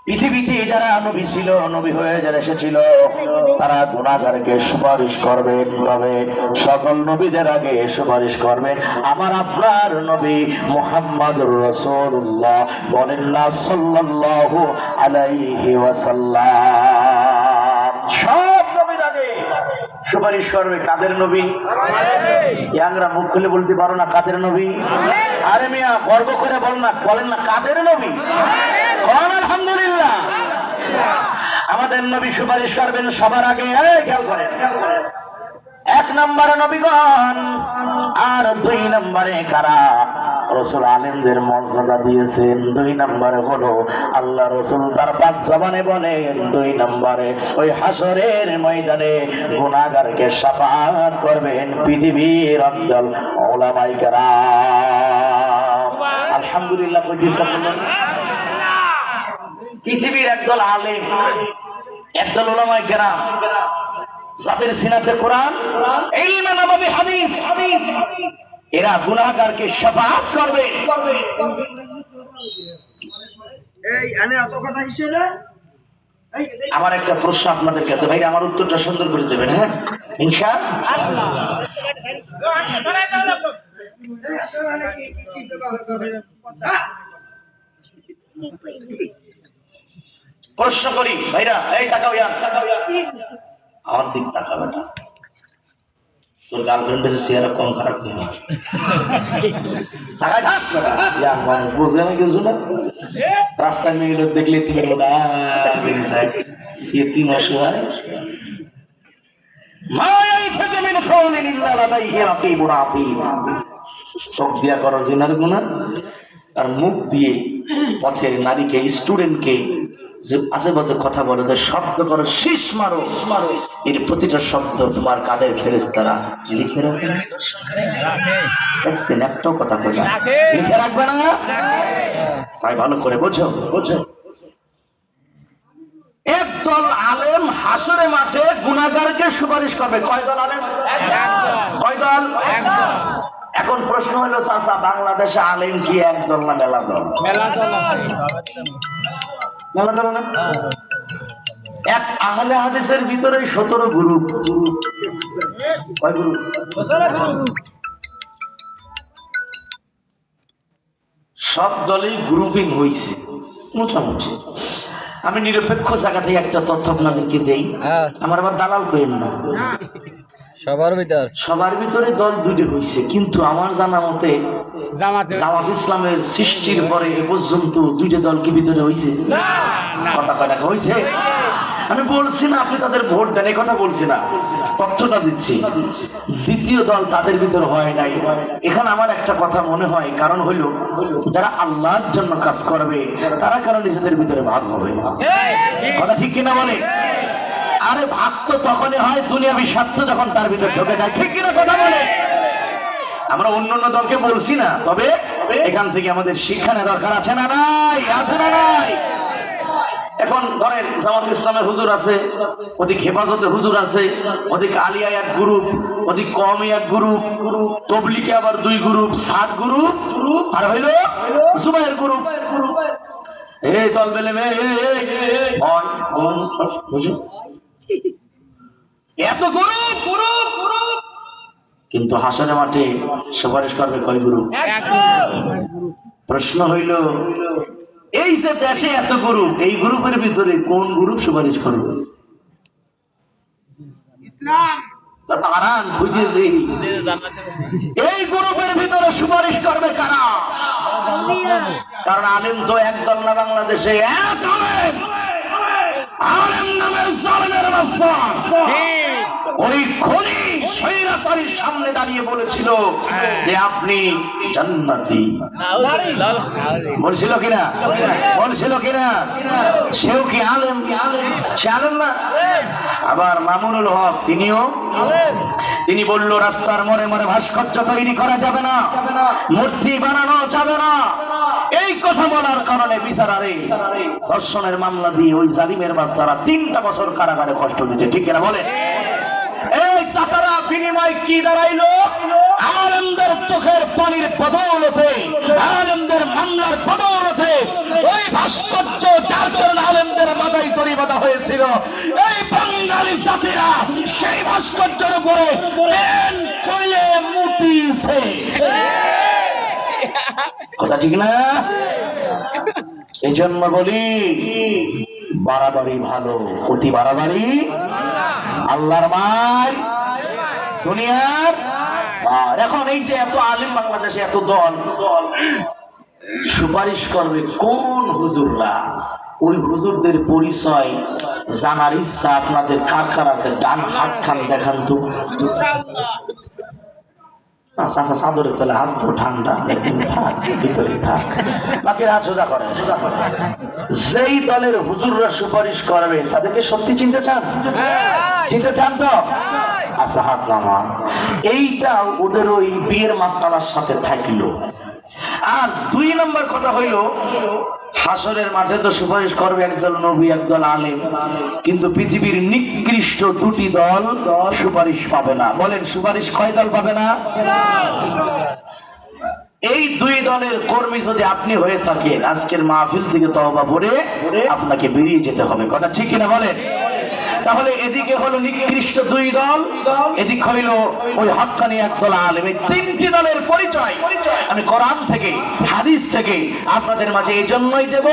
পৃথিবীতে যারা নবী ছিল, নবী হয়ে যারা এসেছিল, তারা গুনাহগারকে সুপারিশ করবে, তবে সকল নবীদের আগে সুপারিশ করবে আমার আপনার নবী মুহাম্মদুর রাসূলুল্লাহ। বলেন না সাল্লাল্লাহু আলাইহি ওয়াসাল্লাম। সব নবীর আগে সুপারিশ করবে কাদের নবী? ইয়াংরা মুখ খুলে বলতে পারো না কাদের নবী? আরে মিয়া গর্ব করে বলেন না কাদের নবী? আলহামদুলিল্লাহ। আমাদের নবী সুপারিশ করবেন সবার আগে। খেয়াল করেন, এক নম্বরে নবীগণ, আর দুই নম্বরে কারা? রাসূল আলেমদের মর্যাদা দিয়েছেন। দুই নম্বরে হলো আল্লাহ রাসূল তার পাক জবানে বলেন, দুই নম্বরে ওই হাসরের ময়দানে গুনাহগারকে শাফাআত করবেন পৃথিবীর আফদল উলামায়ে কেরাম। আলহামদুলিল্লাহ। পৃথিবীর একদল আলেম, একদল উলামায়ে কেরাম, যাদের সিনাতে কোরআন, ইলমে নববী, হাদিস, এরা গুনাহগারকে শাফাআত করবে। এই আনে এত কথা কিসেরে? আমার একটা প্রশ্ন আপনাদের কাছে, ভাই আমার উত্তরটা সুন্দর করে দেবেন। হ্যাঁ ইনশাআল্লাহ। প্রশ্ন করি ভাইরা, এই তাকাও ইয়া, আমার দিক তাকাও বেটা। তোর গার্লফ্রেন্ড এসে চেহারা কম খারাপ নেই, তাকাই থাক বেটা। ইয়া মানে বুঝে না কিছু না, রাস্তায় মেয়ে লোক দেখলে তুমি বলা বেরিয়ে যায় এ তিন অসহায়। চোখ দিয়া করো জিনার গুনাহ, আর মুখ দিয়ে পথের নারীকে, স্টুডেন্টকে যে আশেপাশে কথা বলে, শব্দ করো, শীষ মারো, এর প্রতিটা শব্দ তোমার কাদের ফেরেশতারা লিখে রাখবে। দেখছেন একটাও কথা কই না, লিখে রাখবে না। তাই ভালো করে বোঝো। একদল আলেম হাসরে মাঠে গুনাহগারকে সুপারিশ করবে। কয় দল আলেম? কয় দল? এখন প্রশ্ন হলো চাচা, বাংলাদেশে আলেম কি একদল না মেলা দল? মেলা দল না? এক আহলে হাদিসের ভিতরে 17 গ্রুপ। কয় গ্রুপ? 17 গ্রুপ। সব দলই গ্রুপিং হয়েছে মোটামুটি। আমি নিরপেক্ষ জায়গা থেকে একটা তথ্য আপনাদেরকে দেই, আমার আবার দালাল করেন না। সবার ভিতরে দল দুটি হয়েছে, কিন্তু আমার জানা মতে জামাত ইসলামের সৃষ্টির পরে এ পর্যন্ত দুইটা দল কি ভিতরে হয়েছে? কথা কয় না হয়েছে? আমি বলছি না আপনি তাদের ভোট দেন, এই কথা বলছি না, তথ্যটা দিচ্ছি। দ্বিতীয় দল তাদের ভিতরে হয় নাই। এখানে আমার একটা কথা মনে হয়, কারণ হইল যারা আল্লাহর জন্য কাজ করবে তারা কারণ নিজেদের ভিতরে ভাগ হবে। কথা ঠিক কিনা বলে? আরে ভাগ তো তখনই হয় দুনিয়াবি স্বার্থ যখন তার ভিতরে ঢুকে যায়। ঠিক কিনা কথা বলে? আমরা অন্যান্য দলকে বলছি না, তবে এখান থেকে আমাদের শিক্ষা নেওয়ার দরকার আছে না নাই? আছে না নাই? এখন ধরেন জামাত ইসলামের হুজুর আছে, ওদিক হেফাজতে হুজুর আছে, ওদিক আলিয়া এক গ্রুপ, ওদিক কওমি এক গ্রুপ, তবলিগে আবার 2 গ্রুপ, 7 গ্রুপ, আর হইল জুবায়ের গ্রুপ। এই দল বেলে এত গ্রুপ, কিন্তু হাসরের মাঠে সুপারিশ করবে কয় গ্রুপ? প্রশ্ন হইল এই যে দেশে এত গ্রুপ, এই গ্রুপের ভিতরে কোন গ্রুপ সুপারিশ করবে? এই গ্রুপের ভিতরে সুপারিশ করবে কারা? কারণ আলেম তো একদল না, বাংলাদেশে এক আলেম নামের জালেমের বাচ্চা ওই খনি স্বৈরাচারীর সামনে দাঁড়িয়ে বলেছিল যে আপনি জান্নাতি। বলছিল কিনা? সেও কি আলেম? সে আলেম না? আবার মামুনুল হক তিনি বলল রাস্তার মোড়ে মোড়ে ভাস্কর্য তৈরি করা যাবে না, মূর্তি বানানো যাবে না। এই কথা বলার কারণে বিচারারে ধর্ষণের মামলা দিয়ে ওই জালিমের বাচ্চারা 3টা বছর কারাগারে কষ্ট দিচ্ছে। ঠিক কিনা বলে? এই চাচারা বিনিময় কি দাঁড়াইলো? আলেমদের চোখের পানির বদৌলতে, আলেমদের মামলার বদৌলতে ওই ভাস্কর্য যার জন্য আলেম ভাস্করই বাঁধা হয়েছিল। এই বাঙালি জাতিরা সেই ভাস্কর্যের উপরে পেন খুলে মুতিছে। কথা ঠিক না? এই জন্য বলি বাড়াবাড়ি ভালো, অতি বাড়াবাড়ি আল্লাহর মার, দুনিয়ার। আর এখন এই যে এত আলিম বাংলাদেশে, এত দল সুপারিশ করবে কোন হুজুররা, ওই হুজুরদের পরিচয় জানার ইচ্ছা আপনাদের কার কার আছে? ডান হাত খান দেখান তো। চাচা চাদরের তলে হাত তো ঠান্ডা, থাক ভিতরে থাক, বাকি হাত সোজা করেন। যেই দলের হুজুররা সুপারিশ করবে তাদেরকে সত্যি চিনতে চান? চিনতে চান তো? আচ্ছা হাত নামান। এইটা ওদের ওই বিয়ের মাসআলার সাথে থাকলো। আর 2 নম্বর কথা হইল, হাসরের মাঠে তো সুপারিশ করবে একদল নবী, একদল আলেম, কিন্তু পৃথিবীর নিকৃষ্ট 2টি দল সুপারিশ পাবে না। বলেন সুপারিশ কয় দল পাবে না? এই 2 দলের কর্মী যদি আপনি হয়ে থাকেন, আজকের মাহফিল থেকে তওবা করে আপনাকে বেরিয়ে যেতে হবে। কথা ঠিক কিনা বলেন? তাহলে এদিকে হলো নিকৃষ্ট 2 দল, এদিক হইল ওই হক্কানি একদল আলেম। এই 3টি দলের পরিচয় আমি কোরআন থেকে, হাদিস থেকে আপনাদের মাঝে এই জন্যই দেব।